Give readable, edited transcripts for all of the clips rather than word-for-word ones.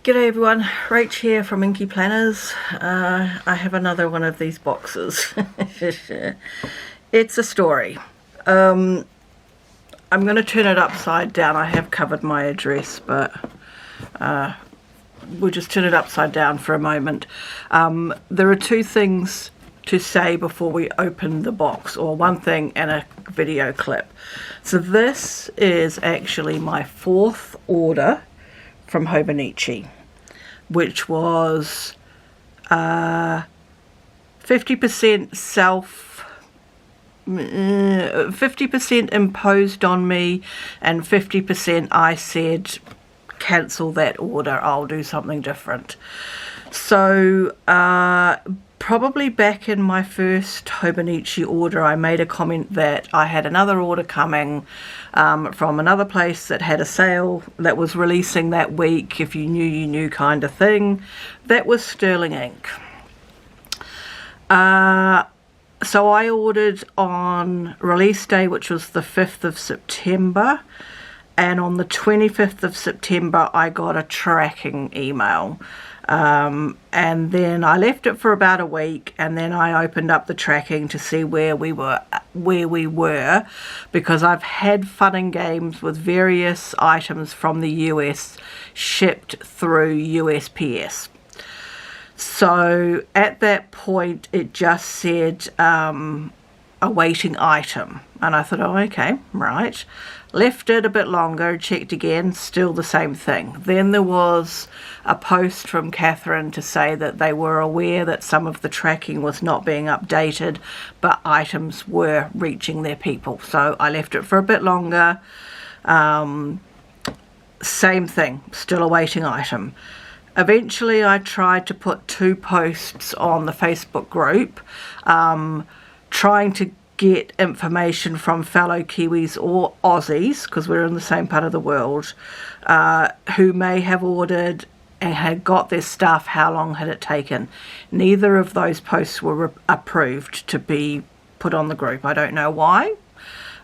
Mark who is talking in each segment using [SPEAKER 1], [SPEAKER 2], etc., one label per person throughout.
[SPEAKER 1] G'day everyone, Rach here from Inky Planners. I have another one of these boxes. It's a story. I'm going to turn it upside down. I have covered my address, but we'll just turn it upside down for a moment. There are two things to say before we open the box, or one thing and a video clip. So this is actually my fourth order from Hobonichi, which was 50% 50% imposed on me, and 50% I said cancel that order, I'll do something different. So probably back in my first Hobonichi order, I made a comment that I had another order coming from another place that had a sale that was releasing that week, if you knew you knew kind of thing. That was sterling ink. So I ordered on release day, which was the 5th of September, and on the 25th of September I got a tracking email. And then I left it for about a week, and then I opened up the tracking to see where we were, because I've had fun and games with various items from the US shipped through USPS. So at that point it just said awaiting item, and I thought, oh okay, right. Left it a bit longer, checked again, still the same thing. Then there was a post from Catherine to say that they were aware that some of the tracking was not being updated, but items were reaching their people. So I left it for a bit longer. Same thing, still awaiting item. Eventually I tried to put 2 posts on the Facebook group, trying to get information from fellow Kiwis or Aussies, because we're in the same part of the world, who may have ordered and had got their stuff. How long had it taken? Neither of those posts were approved to be put on the group. I don't know why,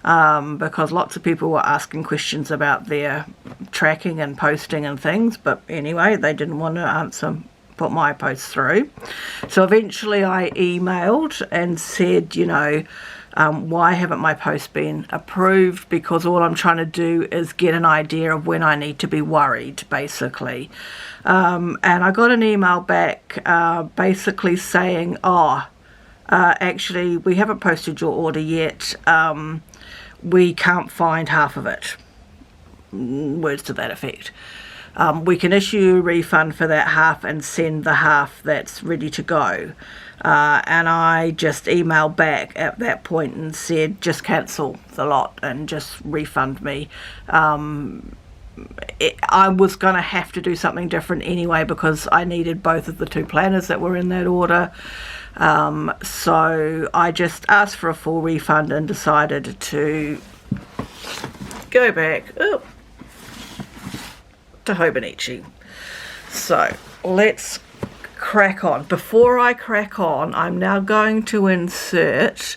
[SPEAKER 1] because lots of people were asking questions about their tracking and posting and things, but anyway, they didn't want to put my post through. So eventually I emailed and said, you know, why haven't my posts been approved? Because all I'm trying to do is get an idea of when I need to be worried, basically. And I got an email back basically saying, actually we haven't posted your order yet, we can't find half of it. Words to that effect. We can issue a refund for that half and send the half that's ready to go. And I just emailed back at that point and said, just cancel the lot and just refund me. I was going to have to do something different anyway, because I needed both of the 2 planners that were in that order. So I just asked for a full refund and decided to go back to Hobonichi. So let's crack on. Before I crack on, I'm now going to insert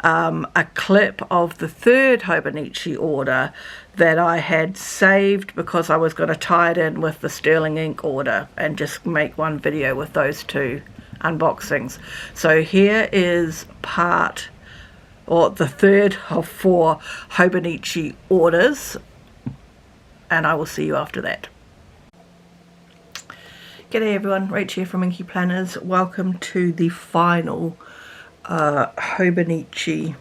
[SPEAKER 1] a clip of the 3rd Hobonichi order that I had saved, because I was going to tie it in with the sterling ink order and just make one video with those 2 unboxings. So here is the 3rd of 4 Hobonichi orders, and I will see you after that. G'day everyone, Rach here from Inky Planners. Welcome to the final Hobonichi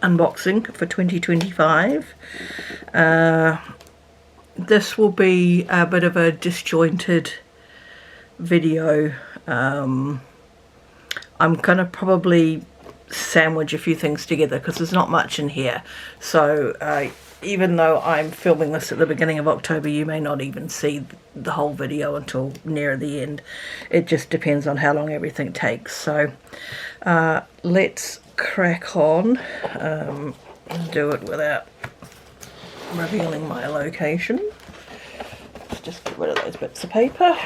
[SPEAKER 1] unboxing for 2025. This will be a bit of a disjointed video. I'm gonna probably sandwich a few things together because there's not much in here. So even though I'm filming this at the beginning of October, you may not even see the whole video until near the end. It just depends on how long everything takes. So let's crack on. Do it without revealing my location. Let's just get rid of those bits of paper.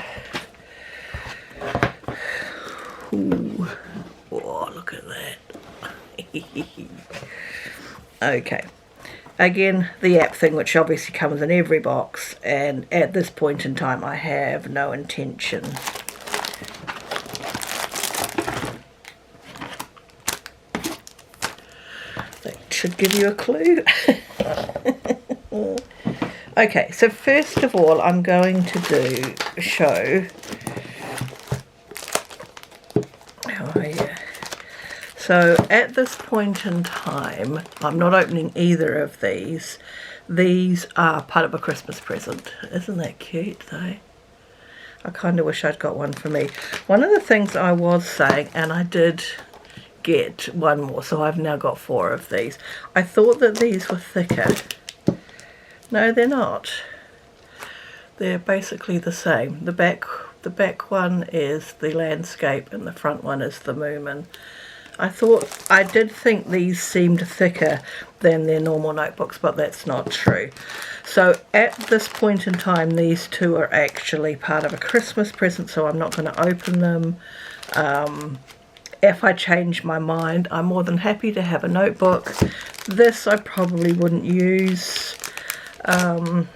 [SPEAKER 1] Ooh. Oh, look at that. Okay. Again, the app thing, which obviously comes in every box, and at this point in time I have no intention. That should give you a clue. Okay, so first of all I'm going to show. Oh yeah. So at this point in time, I'm not opening either of these. These are part of a Christmas present. Isn't that cute though? I kind of wish I'd got one for me. One of the things I was saying, and I did get one more, so I've now got 4 of these. I thought that these were thicker. No, they're not. They're basically the same. The back one is the landscape and the front one is the Moomin. I did think these seemed thicker than their normal notebooks, but that's not true. So at this point in time, these 2 are actually part of a Christmas present, so I'm not going to open them. If I change my mind, I'm more than happy to have a notebook. This I probably wouldn't use. Have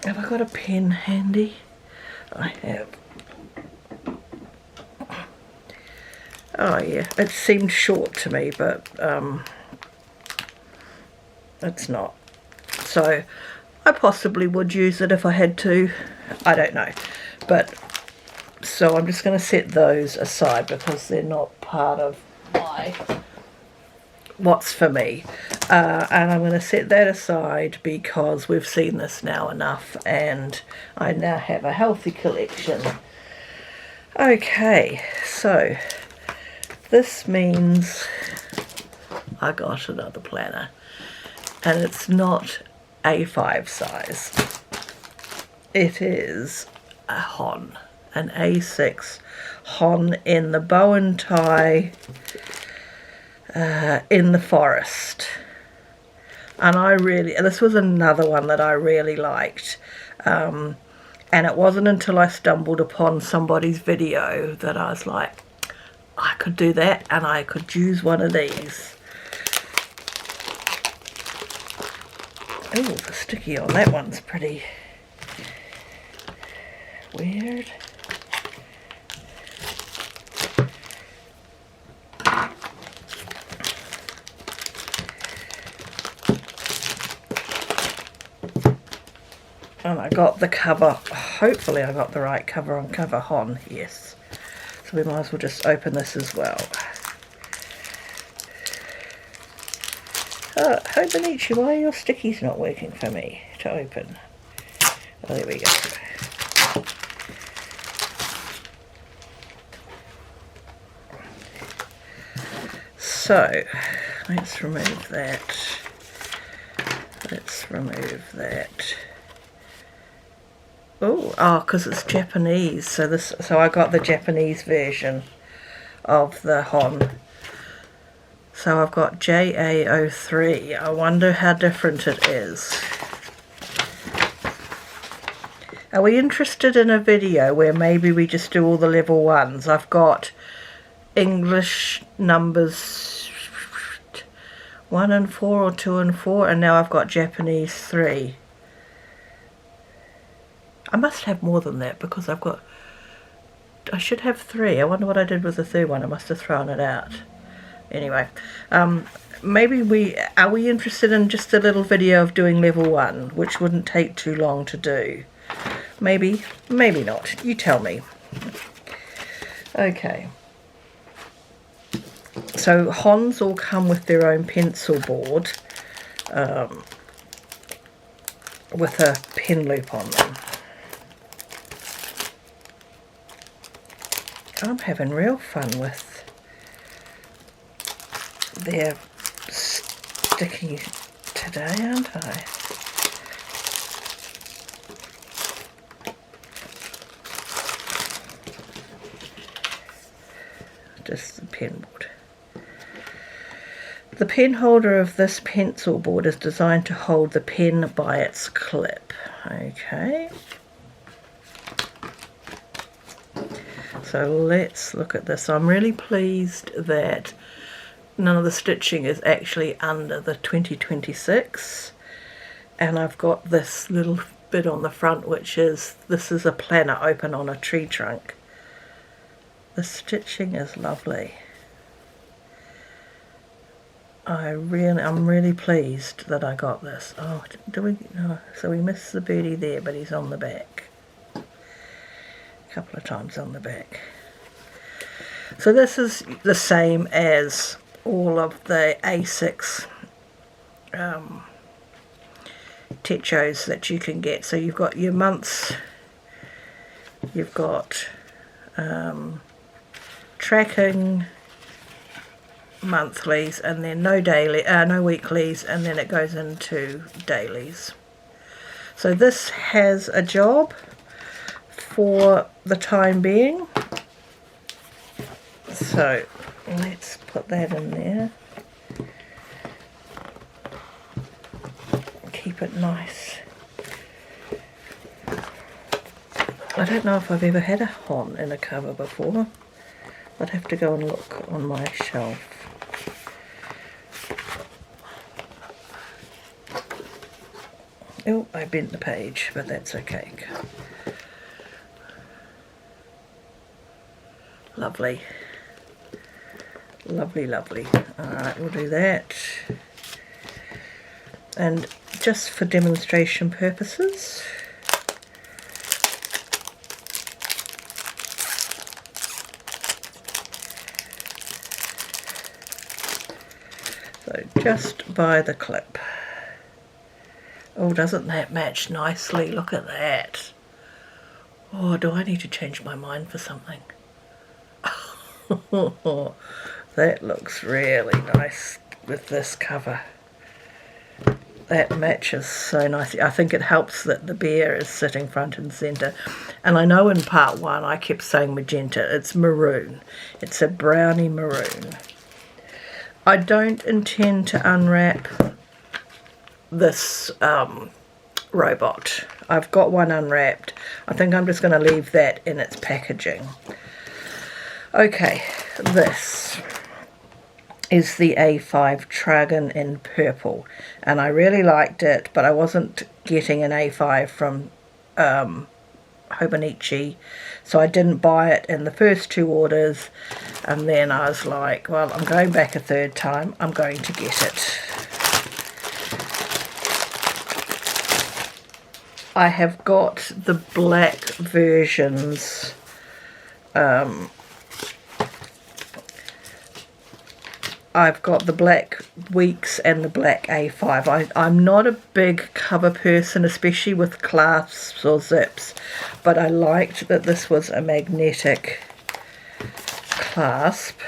[SPEAKER 1] I got a pen handy? I have. Oh yeah, it seemed short to me, but it's not. So I possibly would use it if I had to. I don't know. But so I'm just going to set those aside because they're not part of what's for me. And I'm going to set that aside because we've seen this now enough and I now have a healthy collection. Okay, so this means I got another planner, and it's not A5 size. It is a Hon, an A6 Hon in the bow and tie in the forest. And this was another one that I really liked. And it wasn't until I stumbled upon somebody's video that I was like, I could do that and I could use one of these. Oh, the sticky on that one's pretty weird. And I got the cover, hopefully I got the right cover on cover Hon, yes. So we might as well just open this as well. Hobonichi, why are your stickies not working for me to open? Oh, there we go. So, let's remove that. Let's remove that. Oh, because it's Japanese. So I got the Japanese version of the Hon. So I've got JA03. I wonder how different it is. Are we interested in a video where maybe we just do all the level 1s? I've got English numbers 1 and 4 or 2 and 4, and now I've got Japanese 3. I must have more than that because I should have 3. I wonder what I did with the 3rd one. I must have thrown it out. Anyway, maybe are we interested in just a little video of doing level 1, which wouldn't take too long to do? Maybe, maybe not. You tell me. Okay. So Hons all come with their own pencil board with a pen loop on them. I'm having real fun with their sticky today, aren't I? Just the pen board. The pen holder of this pencil board is designed to hold the pen by its clip. Okay. So let's look at this. I'm really pleased that none of the stitching is actually under the 2026. and I've got this little bit on the front, which is, this is a planner open on a tree trunk. The stitching is lovely. I'm really pleased that I got this. Oh, so we missed the birdie there, but he's on the back. A couple of times on the back. So this is the same as all of the A6 techos that you can get. So you've got your months, you've got tracking, monthlies, and then no weeklies, and then it goes into dailies. So this has a job for the time being. So let's put that in there. Keep it nice. I don't know if I've ever had a hon in a cover before. I'd have to go and look on my shelf. Oh, I bent the page, but that's okay. Lovely. Lovely, lovely. Alright, we'll do that. And just for demonstration purposes, so just by the clip. Oh, doesn't that match nicely? Look at that. Oh, do I need to change my mind for something? That looks really nice with this cover. That matches so nicely. I think it helps that the bear is sitting front and centre. And I know in part one I kept saying magenta. It's maroon. It's a browny maroon. I don't intend to unwrap this robot. I've got one unwrapped. I think I'm just going to leave that in its packaging. Okay, this is the A5 Tragan in purple, and I really liked it, but I wasn't getting an A5 from Hobonichi, so I didn't buy it in the first two orders, and then I was like, well, I'm going back a third time, I'm going to get it. I have got the black versions. I've got the black weeks and the black A5. I'm not a big cover person, especially with clasps or zips, but I liked that this was a magnetic clasp,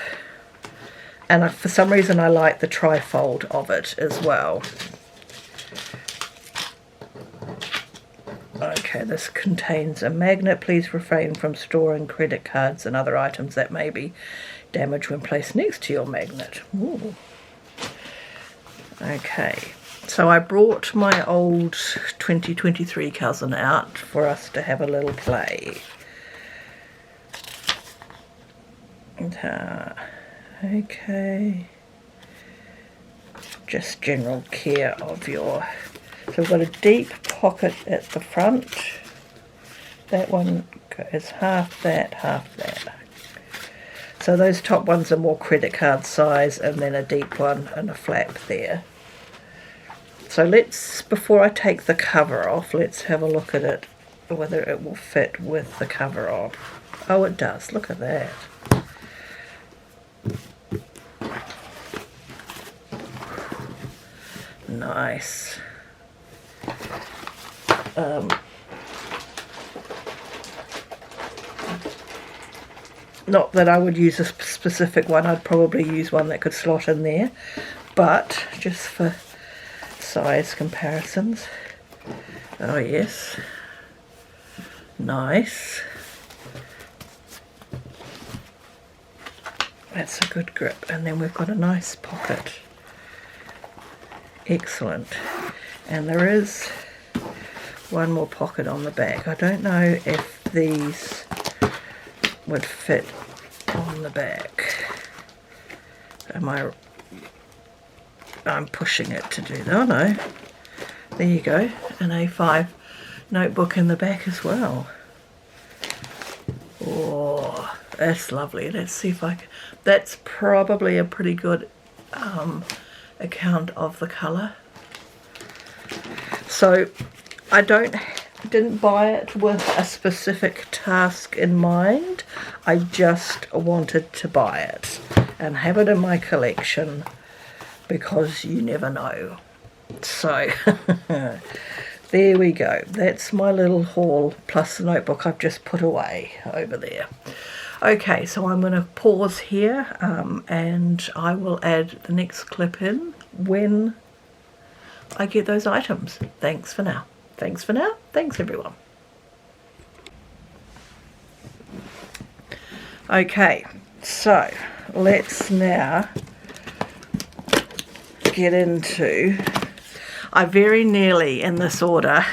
[SPEAKER 1] and for some reason I like the trifold of it as well. Okay, this contains a magnet. Please refrain from storing credit cards and other items that may be damaged when placed next to your magnet. Ooh. Okay, so I brought my old 2023 cousin out for us to have a little play. Okay, just general care of your... So we've got a deep pocket at the front. That one is half that, half that. So those top ones are more credit card size, and then a deep one and a flap there. So let's, before I take the cover off, let's have a look at it, whether it will fit with the cover off. Oh, it does. Look at that. Nice. Not that I would use a specific one, I'd probably use one that could slot in there, but just for size comparisons. Oh yes, nice. That's a good grip, and then we've got a nice pocket. Excellent. And there is one more pocket on the back. I don't know if these would fit on the back. I'm pushing it to do that. Oh no, There you go, an A5 notebook in the back as well. Oh, that's lovely. Let's see if I can. That's probably a pretty good account of the colour. So I didn't buy it with a specific task in mind. I just wanted to buy it and have it in my collection because you never know. So there we go. That's my little haul plus the notebook I've just put away over there. Okay, so I'm going to pause here and I will add the next clip in when I get those items. Thanks for now. Thanks for now. Thanks everyone. Okay, so let's now get into, I very nearly in this order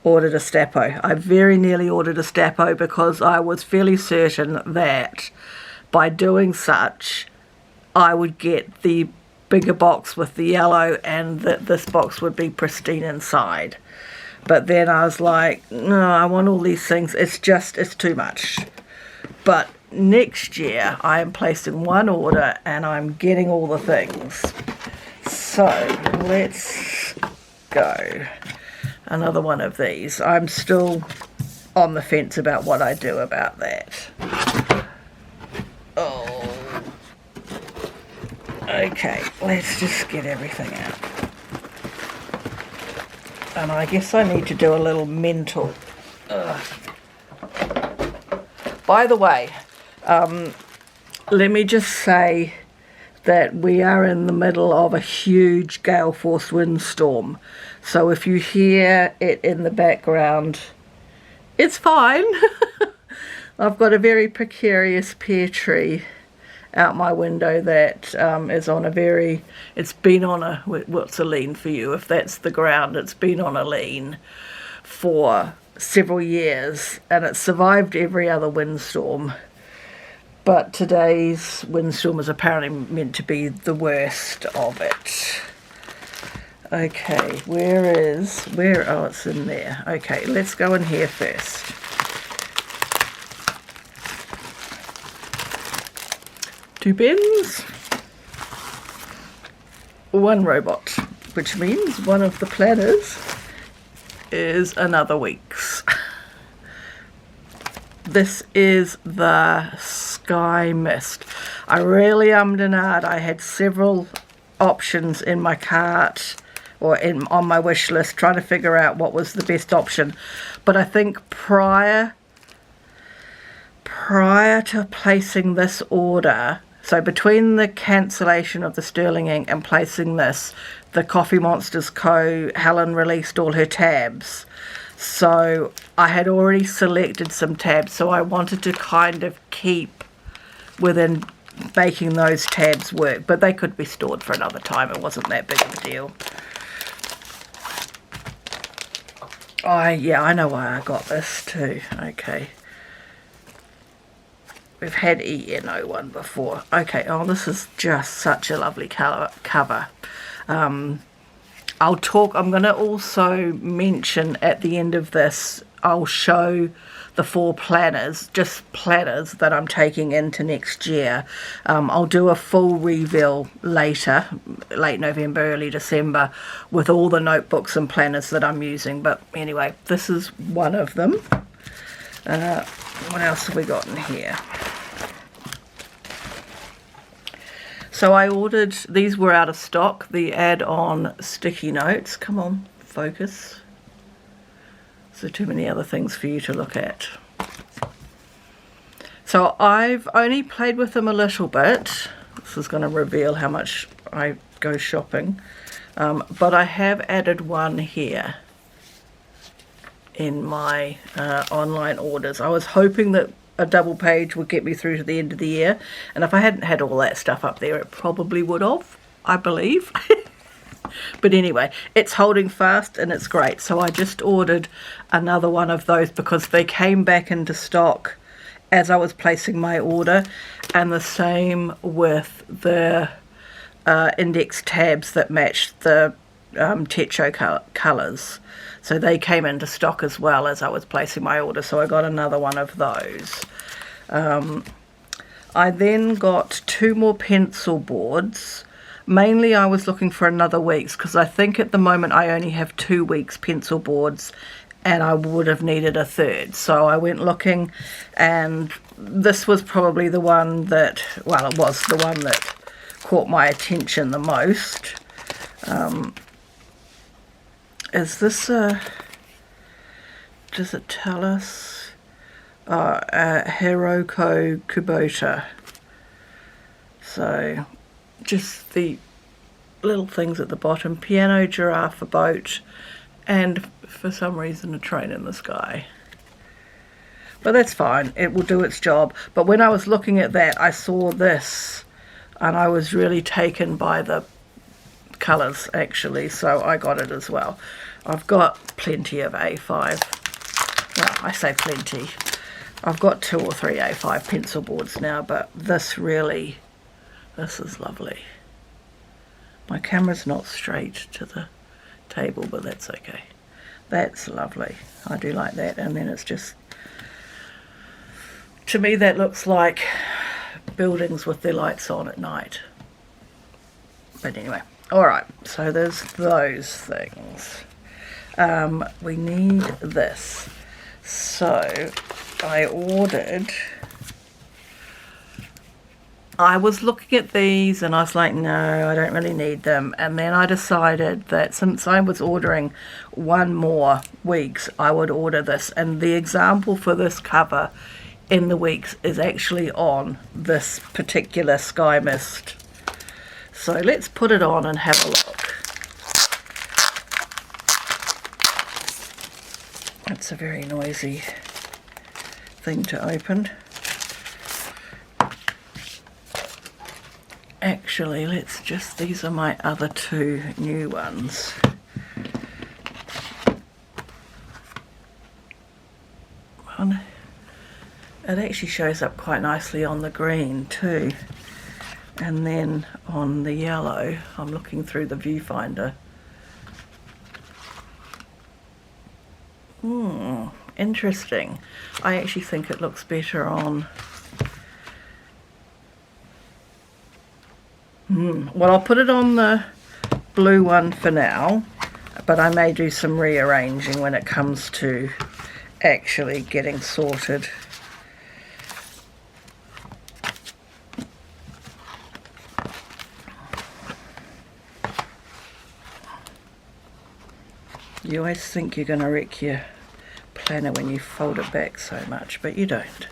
[SPEAKER 1] ordered a Stapo. I very nearly ordered a Stapo because I was fairly certain that by doing such I would get the bigger box with the yellow and that this box would be pristine inside. But then I was like, no, I want all these things. It's too much. But next year I am placing one order and I'm getting all the things. So let's go. Another one of these. I'm still on the fence about what I do about that. Oh. Okay, let's just get everything out. And I guess I need to do a little mental. By the way, let me just say that we are in the middle of a huge gale force windstorm. So if you hear it in the background, it's fine. I've got a very precarious pear tree out my window that is on a very, it's been on a, what's a lean for you? If that's the ground, it's been on a lean for several years and it's survived every other windstorm. But today's windstorm is apparently meant to be the worst of it. Okay, oh, it's in there. Okay, let's go in here first. Two bins, one robot, which means one of the planners is another week's. This is the Sky Mist. I really ummed and ahed. I had several options in my cart or on my wish list trying to figure out what was the best option. But I think prior to placing this order, so between the cancellation of the Sterling ink and placing this, the Coffee Monsters Co. Helen released all her tabs. So I had already selected some tabs, so I wanted to kind of keep within making those tabs work, but they could be stored for another time. It wasn't that big of a deal. Yeah, I know why I got this too. Okay. We've had EN01 before. Okay, oh, this is just such a lovely cover. I'm going to also mention at the end of this, I'll show the 4 planners, just planners that I'm taking into next year. I'll do a full reveal later, late November, early December, with all the notebooks and planners that I'm using. But anyway, this is one of them. What else have we got in here? So I ordered, these were out of stock, the add-on sticky notes. Come on, focus. So too many other things for you to look at. So I've only played with them a little bit. This is going to reveal how much I go shopping. But I have added one here in my online orders. I was hoping that a double page would get me through to the end of the year, and if I hadn't had all that stuff up there, it probably would have, I believe. But anyway, it's holding fast and it's great. So I just ordered another one of those because they came back into stock as I was placing my order, and the same with the index tabs that match the Techo colours. So they came into stock as well as I was placing my order, so I got another one of those. I then got 2 more pencil boards. Mainly I was looking for another week's, because I think at the moment I only have 2 weeks pencil boards and I would have needed a third. So I went looking, and this was probably the one that, well, it was the one that caught my attention the most. Is this a, does it tell us? Hiroko Kubota. So just the little things at the bottom: piano, giraffe, a boat, and for some reason a train in the sky. But that's fine, it will do its job. But when I was looking at that, I saw this and I was really taken by the colours actually, so I got it as well. I've got plenty of A5. Well, I say plenty. I've got 2 or 3 A5 pencil boards now, but this is lovely. My camera's not straight to the table, but that's okay. That's lovely. I do like that. And then it's just, to me that looks like buildings with their lights on at night. But anyway, alright, so there's those things. We need this. So I was looking at these and I was like, no, I don't really need them. And then I decided that since I was ordering 1 more weeks, I would order this. And the example for this cover in the weeks is actually on this particular Sky Mist. So let's put it on and have a look. It's a very noisy thing to open. Actually, let's just, these are my other 2 new ones. One, it actually shows up quite nicely on the green too. And then on the yellow, I'm looking through the viewfinder. Interesting. I actually think it looks better on... Well, I'll put it on the blue one for now, but I may do some rearranging when it comes to actually getting sorted. You always think you're going to wreck your planner when you fold it back so much, but you don't.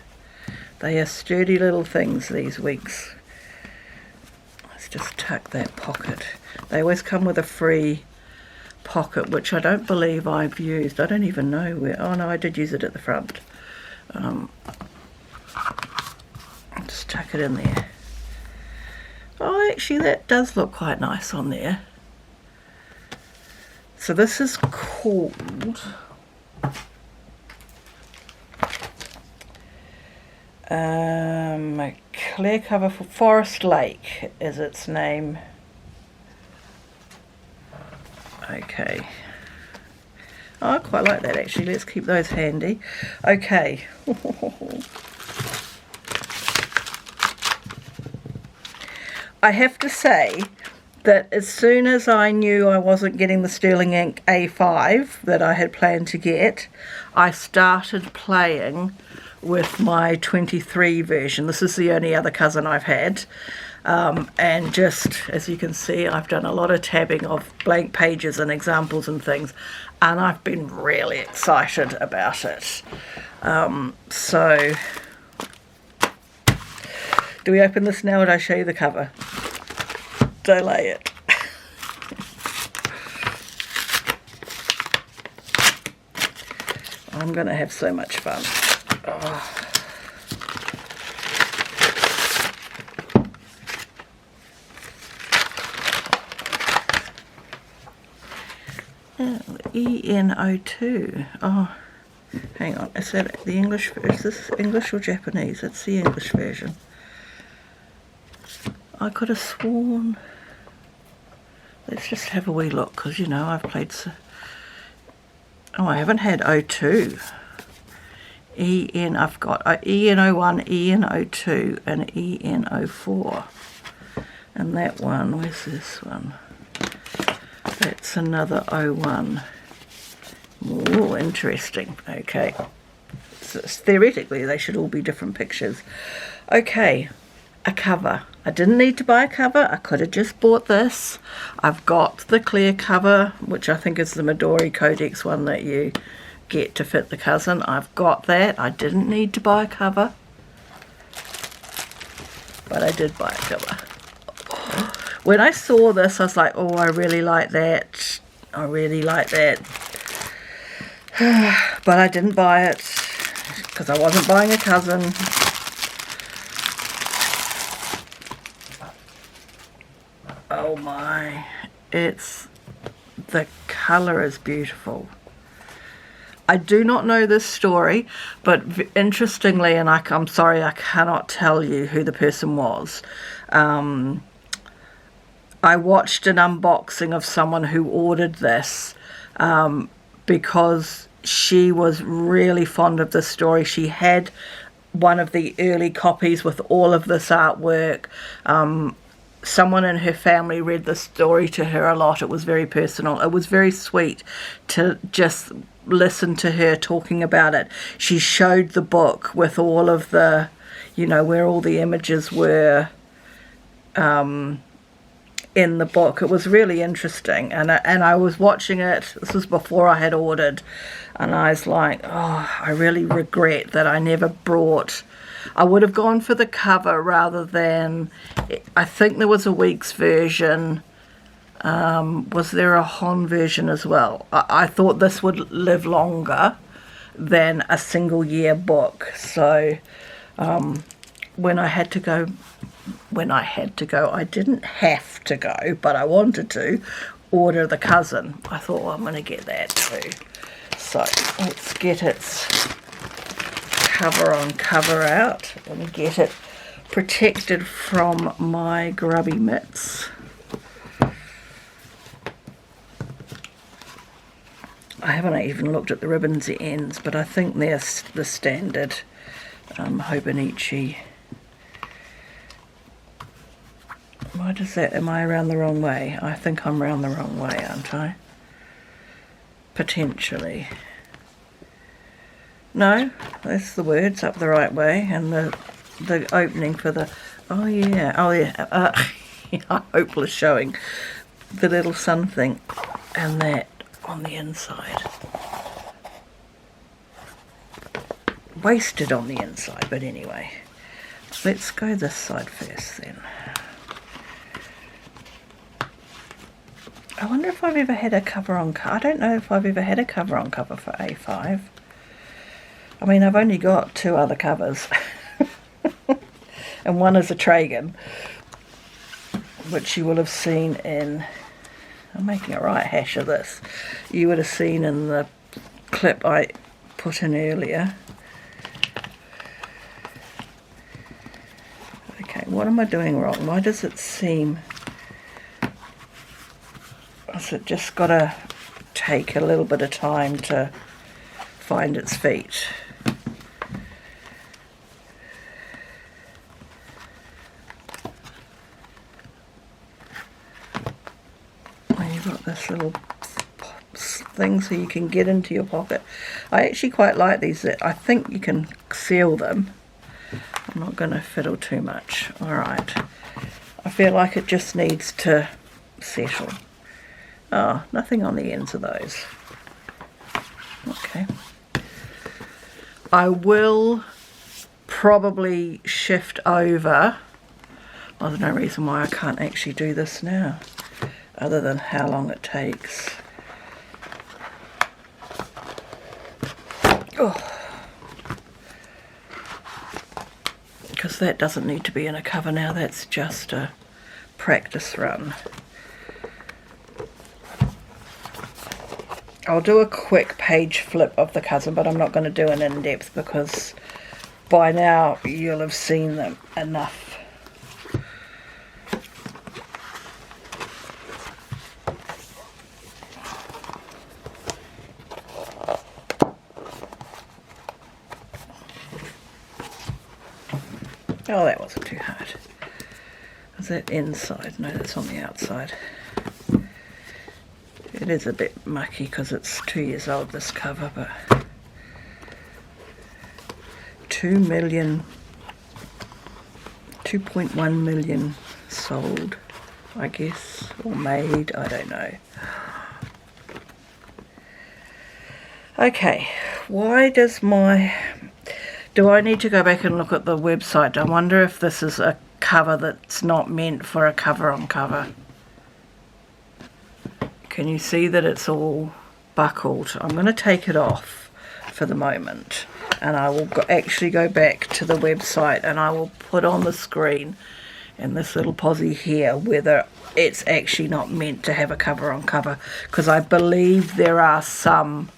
[SPEAKER 1] They are sturdy little things, these weeks. Let's just tuck that pocket. They always come with a free pocket, which I don't believe I've used. I don't even know where. Oh no, I did use it at the front. Just tuck it in there. Oh, actually that does look quite nice on there. So this is called Clear Cover for Forest Lake is its name. Okay. Oh, I quite like that actually. Let's keep those handy. Okay. I have to say that as soon as I knew I wasn't getting the Sterling Ink A5 that I had planned to get, I started playing with my 23 version. This is the only other cousin I've had. And just, as you can see, I've done a lot of tabbing of blank pages and examples and things, and I've been really excited about it. So, do we open this now or do I show you the cover? Delay it. I'm going to have so much fun. Oh. EN02. Oh, hang on. Is that the English? Is this English or Japanese? It's the English version. I could have sworn Let's just have a wee look, because, you know, I've played... Oh, I haven't had O2. I've got EN01, EN02, and EN04. And that one, where's this one? That's another 01. Oh, interesting. Okay. So theoretically, they should all be different pictures. Okay, a cover. I didn't need to buy a cover. I could have just bought this. I've got the clear cover, which I think is the Midori Codex one that you get to fit the cousin. I've got that. I didn't need to buy a cover, but I did buy a cover. When I saw this, I was like, oh, I really like that. I really like that. But I didn't buy it because I wasn't buying a cousin. Oh my, the colour is beautiful. I do not know this story, but interestingly, and I'm sorry I cannot tell you who the person was. I watched an unboxing of someone who ordered this because she was really fond of this story. She had one of the early copies with all of this artwork. Someone in her family read the story to her a lot. It was very personal. It was very sweet to just listen to her talking about it. She showed the book with all of the, you know, where all the images were in the book. It was really interesting, and I was watching it. This was before I had ordered, and I was like, oh, I really regret that I never brought... I would have gone for the cover rather than... I think there was a week's version. Was there a Hon version as well? I thought this would live longer than a single year book. So when I had to go, I didn't have to go, but I wanted to order the cousin. I thought, well, I'm going to get that too. So let's get its cover on cover out and get it protected from my grubby mitts. I haven't even looked at the ribbons ends, but I think they're the standard Hobonichi. Why does that, am I around the wrong way? I think I'm around the wrong way, aren't I? Potentially. No, that's the words up the right way, and the opening for the, oh yeah, I hope was showing the little sun thing and that on the inside. Wasted on the inside, but anyway. Let's go this side first then. I wonder if I've ever had a cover on cover. I don't know if I've ever had a cover on cover for A5. I mean, I've only got 2 other covers. And one is a Tragan, which you will have seen in... I'm making a right hash of this. You would have seen in the clip I put in earlier. Okay, what am I doing wrong? Why does it seem... Has it just got to take a little bit of time to find its feet? You've got this little thing so you can get into your pocket. I actually quite like these. I think you can seal them. I'm not going to fiddle too much. Alright. I feel like it just needs to settle. Oh, nothing on the ends of those. Okay. I will probably shift over. Well, there's no reason why I can't actually do this now, other than how long it takes. Oh. Because that doesn't need to be in a cover now, that's just a practice run. I'll do a quick page flip of the cousin, but I'm not going to do an in-depth because by now you'll have seen them enough. Oh, that wasn't too hard. Is that inside? No, that's on the outside. It is a bit mucky because it's 2 years old, this cover, but 2.1 million sold, I guess, or made, I don't know. Okay, why does do I need to go back and look at the website? I wonder if this is a cover that's not meant for a cover on cover. Can you see that it's all buckled? I'm going to take it off for the moment, and I will actually go back to the website and I will put on the screen in this little posie here whether it's actually not meant to have a cover on cover, because I believe there are some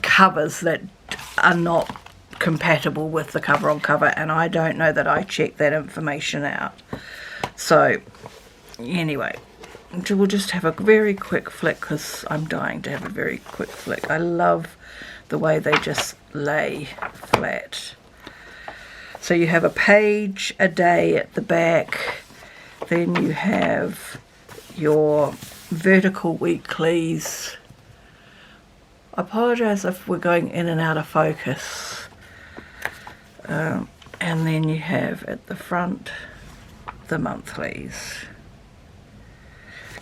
[SPEAKER 1] covers that are not compatible with the cover on cover, and I don't know that I checked that information out. So anyway, we'll just have a very quick flick because I'm dying to have a very quick flick. I love the way they just lay flat. So you have a page a day at the back, then you have your vertical weeklies. I apologise if we're going in and out of focus. And then you have at the front the monthlies.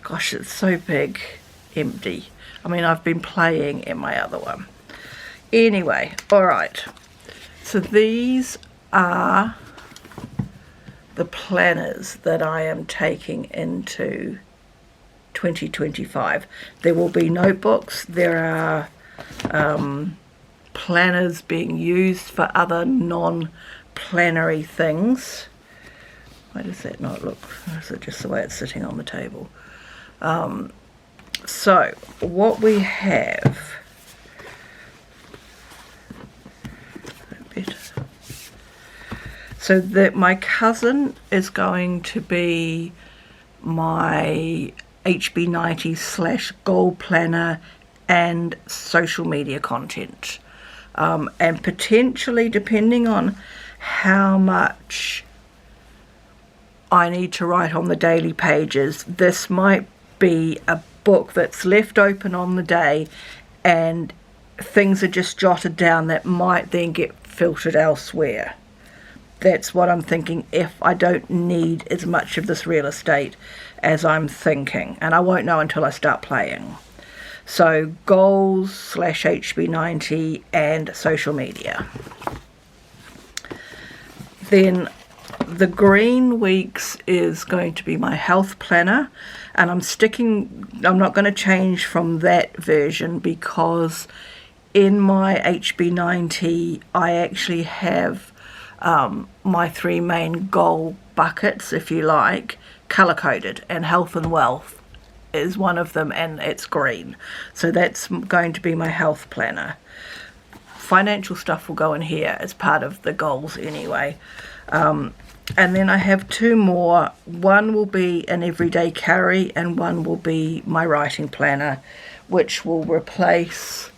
[SPEAKER 1] Gosh, it's so big, empty. I mean, I've been playing in my other one. Anyway, alright. So these are the planners that I am taking into 2025. There will be notebooks. There are planners being used for other non-plannery things. Why does that not look? Or is it just the way it's sitting on the table? So what we have, so that my cousin is going to be my HB90 / goal planner and social media content, and potentially, depending on how much I need to write on the daily pages, this might be a book that's left open on the day and things are just jotted down that might then get filtered elsewhere. That's what I'm thinking if I don't need as much of this real estate as I'm thinking, and I won't know until I start playing. So goals / HB90 and social media. Then the green weeks is going to be my health planner, and I'm not going to change from that version because in my HB90 I actually have my 3 main goal buckets, if you like, color coded, and health and wealth is one of them, and it's green. So that's going to be my health planner. Financial stuff will go in here as part of the goals anyway. And then I have 2 more. One will be an everyday carry and one will be my writing planner, which will replace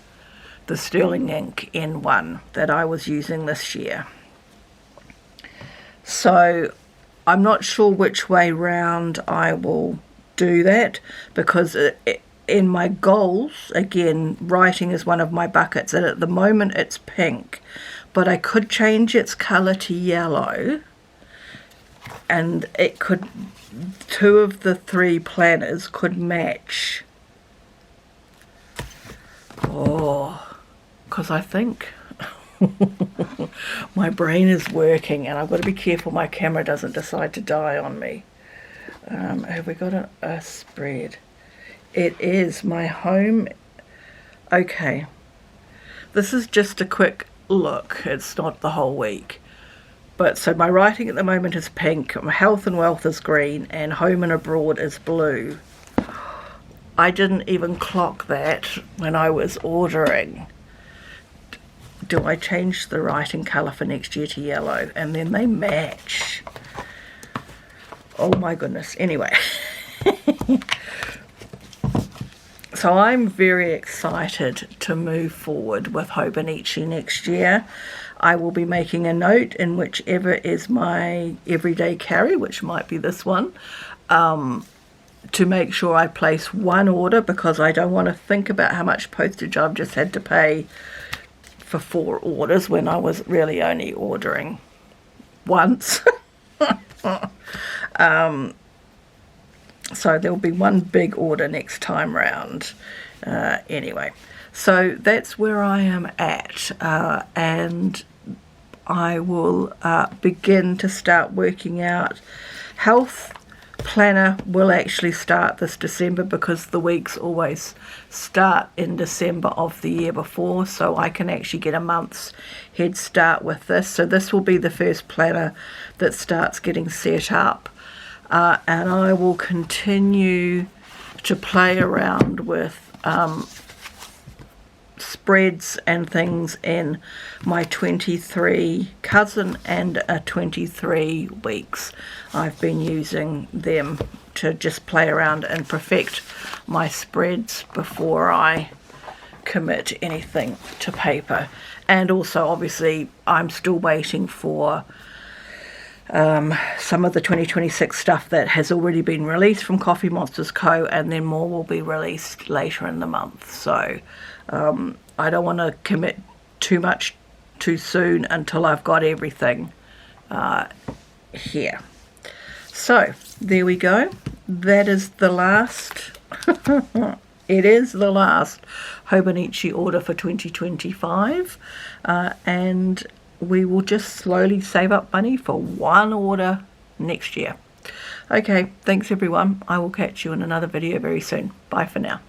[SPEAKER 1] the Sterling Ink N1 that I was using this year. So I'm not sure which way round I will do that, because in my goals, again, writing is one of my buckets, and at the moment it's pink, but I could change its colour to yellow, and it could, 2 of the 3 planners could match. Oh, because I think my brain is working, and I've got to be careful my camera doesn't decide to die on me. Have we got a spread? It is my home. Okay, this is just a quick look, it's not the whole week. But so my writing at the moment is pink, my health and wealth is green, and home and abroad is blue. I didn't even clock that when I was ordering. Do I change the writing colour for next year to yellow? And then they match. Oh my goodness. Anyway. So I'm very excited to move forward with Hobonichi next year. I will be making a note in whichever is my everyday carry, which might be this one, to make sure I place one order, because I don't want to think about how much postage I've just had to pay for 4 orders when I was really only ordering once. So there'll be one big order next time round. Anyway, so that's where I am at, and I will begin to start working out. Health planner will actually start this December, because the weeks always start in December of the year before, so I can actually get a month's head start with this. So this will be the first planner that starts getting set up, and I will continue to play around with spreads and things in my 23 cousin and a 23 weeks. I've been using them to just play around and perfect my spreads before I commit anything to paper. And also, obviously, I'm still waiting for some of the 2026 stuff that has already been released from Coffee Monsters Co., and then more will be released later in the month. So I don't want to commit too much too soon until I've got everything here. So there we go. That is the last it is the last Hobonichi order for 2025, and we will just slowly save up money for one order next year. Okay, thanks everyone. I will catch you in another video very soon. Bye for now.